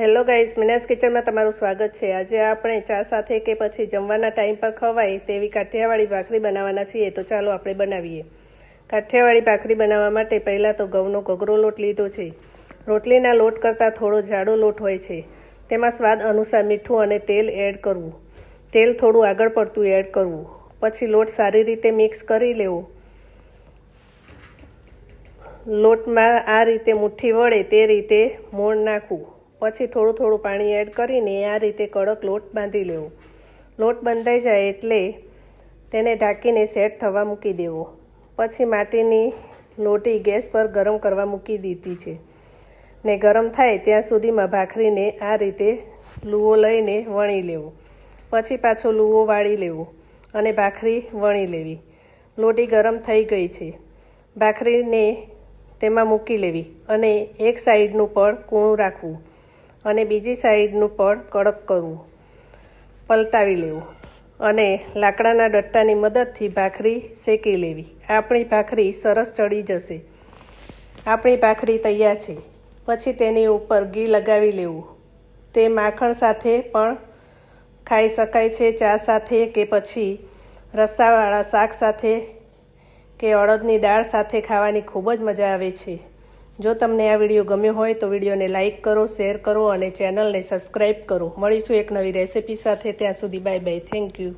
Hello guys, Meena's કિચનમાં તમારું સ્વાગત છે। આજે આપણે ચા સાથે કે પછી જમવાના ટાઈમ પર ખવાય તેવી કાઠિયાવાડી ભાખરી બનાવવાના છીએ। તો ચાલો આપણે બનાવીએ। કાઠિયાવાડી ભાખરી બનાવવા માટે પહેલાં તો ઘઉંનો ઘઘરો લોટ લીધો છે। રોટલીના લોટ કરતાં થોડો જાડો લોટ હોય છે। તેમાં સ્વાદ અનુસાર મીઠું અને તેલ એડ કરવું। તેલ થોડું આગળ પડતું એડ કરવું। પછી લોટ સારી રીતે મિક્સ કરી લેવો। લોટમાં આ રીતે મુઠ્ઠી વળે તે રીતે મોણ નાખવું। પછી થોડું થોડું પાણી એડ કરીને આ રીતે કડક લોટ બાંધી લેવો। લોટ બંધાઈ જાય એટલે તેને ઢાંકીને સેટ થવા મૂકી દેવો। પછી માટીની લોટી ગેસ પર ગરમ કરવા મૂકી દીધી છે ને ગરમ થાય ત્યાં સુધીમાં ભાખરીને આ રીતે લૂવો લઈને વણી લેવો। પછી પાછો લૂવો વાળી લેવો અને ભાખરી વણી લેવી। લોટી ગરમ થઈ ગઈ છે। ભાખરીને તેમાં મૂકી લેવી અને એક સાઈડનું પડ કૂણું રાખવું અને બીજી સાઈડનું પડ કડક કરવું। પલટાવી લેવું અને લાકડાના ડટ્ટાની મદદથી ભાખરી શેકી લેવી। આપણી ભાખરી સરસ ચડી જશે। આપણી ભાખરી તૈયાર છે। પછી તેની ઉપર ઘી લગાવી લેવું। તે માખણ સાથે પણ ખાઈ શકાય છે, ચા સાથે કે પછી રસાવાળા શાક સાથે કે અડદની દાળ સાથે ખાવાની ખૂબ જ મજા આવે છે। જો તમને આ વિડીયો ગમ્યો હોય તો વિડીયોને લાઇક કરો, શેર કરો અને ચેનલને સબસ્ક્રાઈબ કરો। મળીશું એક નવી રેસિપી સાથે। ત્યાં સુધી બાય બાય, થેન્ક યુ।